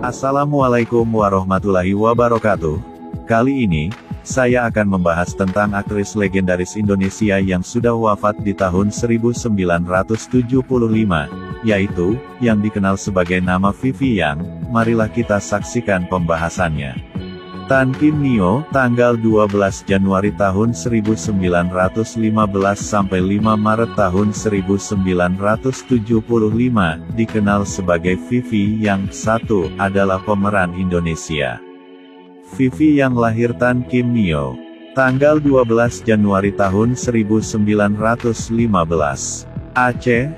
Assalamualaikum warahmatullahi wabarakatuh. Kali ini, saya akan membahas tentang aktris legendaris Indonesia yang sudah wafat di tahun 1975, yaitu, yang dikenal sebagai nama Vivi Yang. Marilah kita saksikan pembahasannya. Tan Kim Nio, tanggal 12 Januari tahun 1915 sampai 5 Maret tahun 1975, dikenal sebagai Vivi Yang. Satu, adalah pemeran Indonesia. Vivi Yang lahir Tan Kim Nio, tanggal 12 Januari tahun 1915, Aceh,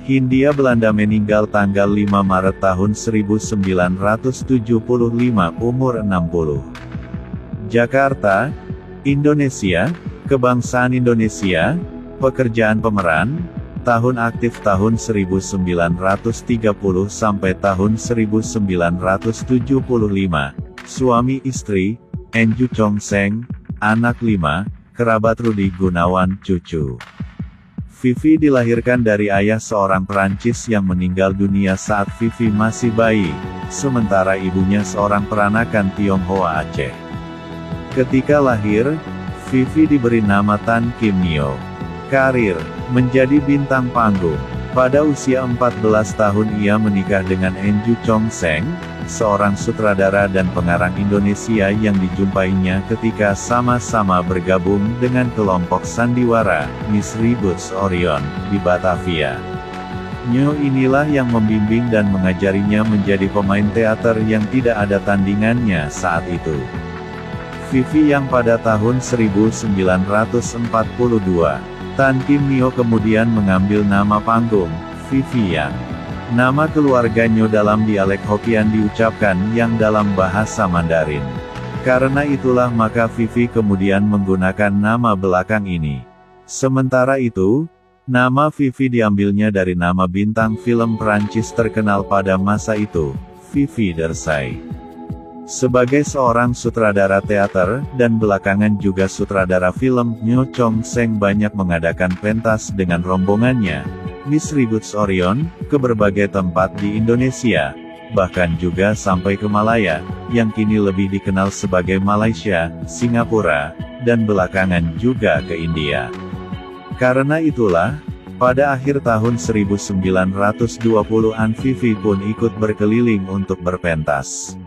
Hindia Belanda. Meninggal tanggal 5 Maret tahun 1975, umur 60. Jakarta, Indonesia. Kebangsaan Indonesia. Pekerjaan pemeran. Tahun aktif tahun 1930 sampai tahun 1975. Suami istri, Enju Chong Seng. Anak 5, kerabat Rudi Gunawan, cucu. Vivi dilahirkan dari ayah seorang Perancis yang meninggal dunia saat Vivi masih bayi, sementara ibunya seorang peranakan Tionghoa Aceh. Ketika lahir, Vivi diberi nama Tan Kim Nio. Karir, menjadi bintang panggung. Pada usia 14 tahun ia menikah dengan Enju Chong Seng, seorang sutradara dan pengarang Indonesia yang dijumpainya ketika sama-sama bergabung dengan kelompok sandiwara, Miss Ribut's Orion, di Batavia. Nyo inilah yang membimbing dan mengajarinya menjadi pemain teater yang tidak ada tandingannya saat itu. Vivi Yang pada tahun 1942. Tan Kim Nio kemudian mengambil nama panggung, Vivi Yang. Nama keluarga Nyo dalam dialek Hokkien diucapkan Yang dalam bahasa Mandarin. Karena itulah maka Vivi kemudian menggunakan nama belakang ini. Sementara itu, nama Vivi diambilnya dari nama bintang film Prancis terkenal pada masa itu, Vivi D'Orsay. Sebagai seorang sutradara teater, dan belakangan juga sutradara film, Nyo Chong Seng banyak mengadakan pentas dengan rombongannya, Miss Ribut's Orion, ke berbagai tempat di Indonesia, bahkan juga sampai ke Malaya, yang kini lebih dikenal sebagai Malaysia, Singapura, dan belakangan juga ke India. Karena itulah, pada akhir tahun 1920-an Vivi pun ikut berkeliling untuk berpentas.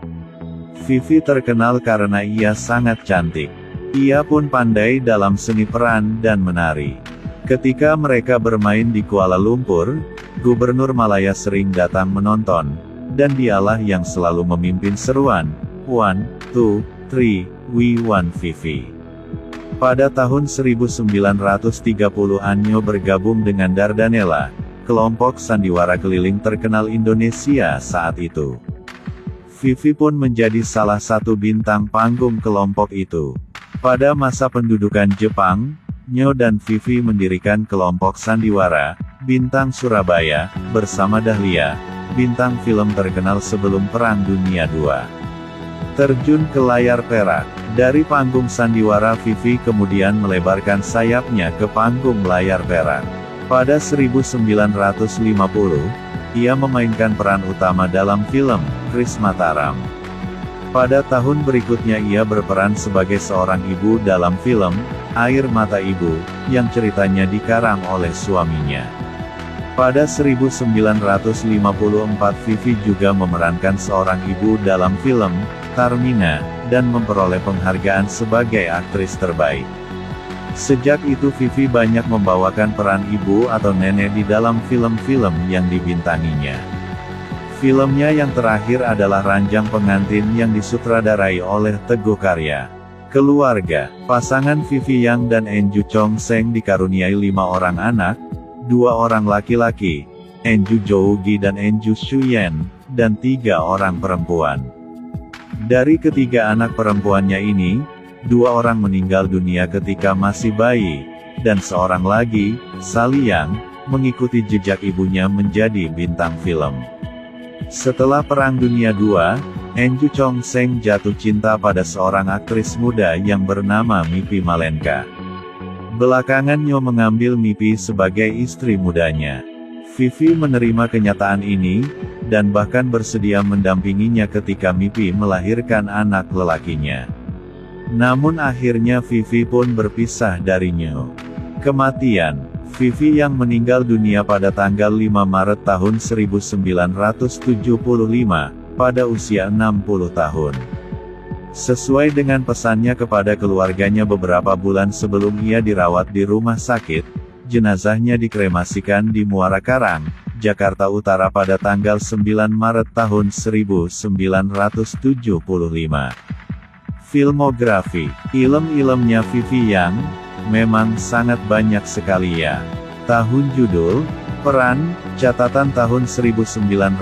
Vivi terkenal karena ia sangat cantik. Ia pun pandai dalam seni peran dan menari. Ketika mereka bermain di Kuala Lumpur, Gubernur Malaya sering datang menonton, dan dialah yang selalu memimpin seruan, 1, 2, 3, we want Vivi. Pada tahun 1930-an Nyo bergabung dengan Dardanella, kelompok sandiwara keliling terkenal Indonesia saat itu. Vivi pun menjadi salah satu bintang panggung kelompok itu. Pada masa pendudukan Jepang, Nyo dan Vivi mendirikan kelompok sandiwara, Bintang Surabaya, bersama Dahlia, bintang film terkenal sebelum Perang Dunia II. Terjun ke layar perak. Dari panggung sandiwara Vivi kemudian melebarkan sayapnya ke panggung layar perak. Pada 1950, ia memainkan peran utama dalam film, Kris Mataram. Pada tahun berikutnya ia berperan sebagai seorang ibu dalam film, Air Mata Ibu, yang ceritanya dikarang oleh suaminya. Pada 1954 Vivi juga memerankan seorang ibu dalam film, Tarmina, dan memperoleh penghargaan sebagai aktris terbaik. Sejak itu Vivi banyak membawakan peran ibu atau nenek di dalam film-film yang dibintanginya. Filmnya yang terakhir adalah Ranjang Pengantin yang disutradarai oleh Teguh Karya. Keluarga, pasangan Vivi Yang dan Enju Chong Seng dikaruniai 5 orang anak, 2 orang laki-laki, Enju Jougi dan Enju Shuyen, dan 3 orang perempuan. Dari ketiga anak perempuannya ini, 2 orang meninggal dunia ketika masih bayi, dan seorang lagi, Sally Yang, mengikuti jejak ibunya menjadi bintang film. Setelah Perang Dunia II, Enju Chong Seng jatuh cinta pada seorang aktris muda yang bernama Mipi Malenka. Belakangan Nyo mengambil Mipi sebagai istri mudanya. Vivi menerima kenyataan ini, dan bahkan bersedia mendampinginya ketika Mimpi melahirkan anak lelakinya. Namun akhirnya Vivi pun berpisah darinya. Kematian Vivi yang meninggal dunia pada tanggal 5 Maret tahun 1975, pada usia 60 tahun. Sesuai dengan pesannya kepada keluarganya beberapa bulan sebelum ia dirawat di rumah sakit, jenazahnya dikremasikan di Muara Karang, Jakarta Utara pada tanggal 9 Maret tahun 1975. Filmografi, film-filmnya Vivi Yang memang sangat banyak sekali ya. Tahun judul, peran, catatan tahun 1940.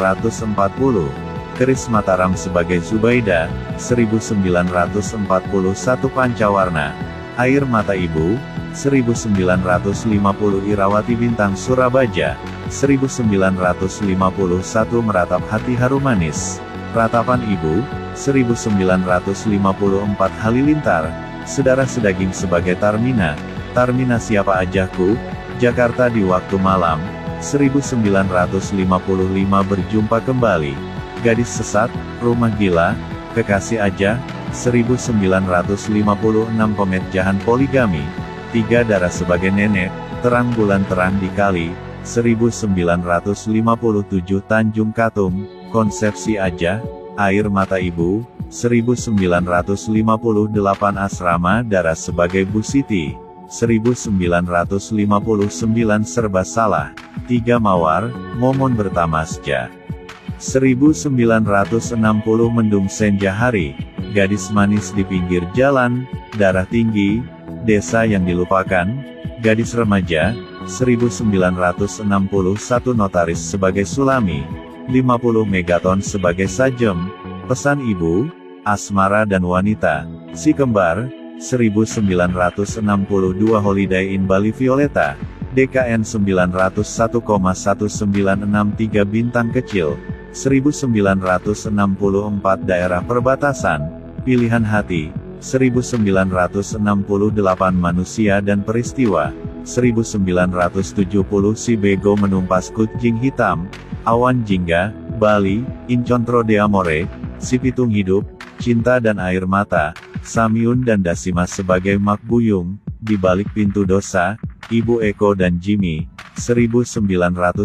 Chris Mataram sebagai Zubaida, 1941 Pancawarna. Air Mata Ibu, 1950 Irawati Bintang Surabaja, 1951 Meratap Hati Harumanis. Ratapan Ibu, 1954 Halilintar, Sedarah Sedaging sebagai Tarmina, Tarmina Siapa Ajahku, Jakarta di Waktu Malam, 1955 Berjumpa Kembali, Gadis Sesat, Rumah Gila, Kekasih Aja, 1956 Pemecahan Poligami, Tiga Darah sebagai Nenek, Terang Bulan Terang di Kali, 1957 Tanjung Katung, Konsepsi Aja, Air Mata Ibu, 1958 Asrama Darah sebagai Bu Siti, 1959 Serba Salah, Tiga Mawar, Momon Bertamasja, 1960 Mendung Senja Hari, Gadis Manis di Pinggir Jalan, Darah Tinggi, Desa yang Dilupakan, Gadis Remaja, 1961 Notaris sebagai Sulami, 50 Megaton sebagai Sajem, Pesan Ibu, Asmara dan Wanita, Si Kembar, 1962 Holiday in Bali Violeta, DKN 901,1963 Bintang Kecil, 1964 Daerah Perbatasan, Pilihan Hati, 1968 Manusia dan Peristiwa, 1970 Si Bego Menumpas Kucing Hitam, Awan Jingga, Bali, Incontro de Amore, Si Pitung Hidup, Cinta dan Air Mata, Samyun dan Dasimas sebagai Mak Buyung, Di Balik Pintu Dosa, Ibu Eko dan Jimmy, 1971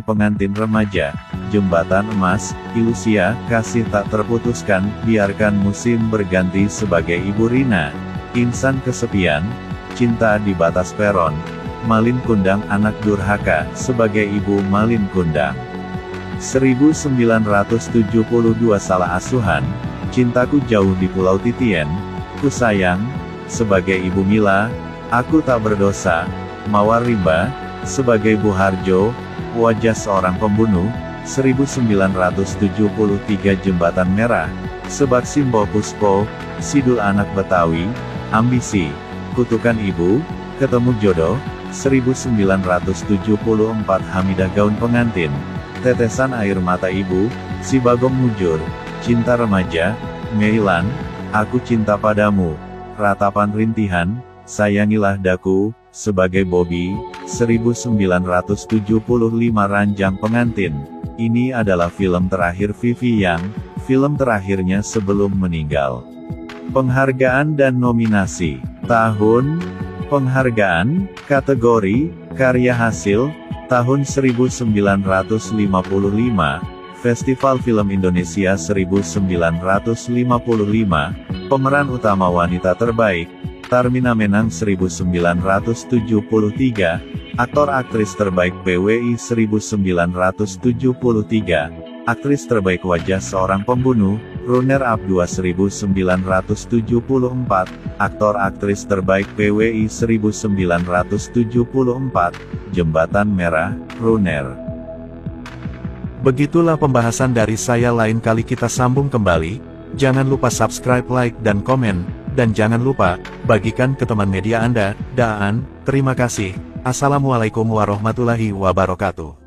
Pengantin Remaja, Jembatan Emas, Ilusia, Kasih Tak Terputuskan, Biarkan Musim Berganti sebagai Ibu Rina, Insan Kesepian, Cinta di Batas Peron, Malin Kundang Anak Durhaka sebagai Ibu Malin Kundang, 1972 Salah Asuhan, Cintaku Jauh di Pulau Titien, Ku Sayang, sebagai Ibu Mila, Aku Tak Berdosa, Mawar Rimba, sebagai Bu Harjo, Wajah Seorang Pembunuh, 1973 Jembatan Merah, Sebak Simbol Puspo, Sidul Anak Betawi, Ambisi, Kutukan Ibu, Ketemu Jodoh, 1974 Hamidah Gaun Pengantin, Tetesan Air Mata Ibu, Si Bagong Mujur, Cinta Remaja, Meilan, Aku Cinta Padamu, Ratapan Rintihan, Sayangilah Daku, sebagai Bobby, 1975 Ranjang Pengantin. Ini adalah film terakhir Vivi Yang, film terakhirnya sebelum meninggal. Penghargaan dan nominasi. Tahun, penghargaan, kategori, karya hasil, tahun 1955, Festival Film Indonesia 1955, pemeran utama wanita terbaik, Tarmina Menang 1973, aktor aktris terbaik PWI 1973, aktris terbaik wajah seorang pembunuh, runner up 1974, aktor aktris terbaik PWI 1974, Jembatan Merah, runner. Begitulah pembahasan dari saya, lain kali kita sambung kembali. Jangan lupa subscribe, like, dan komen, dan jangan lupa, bagikan ke teman media Anda. Terima kasih. Assalamualaikum warahmatullahi wabarakatuh.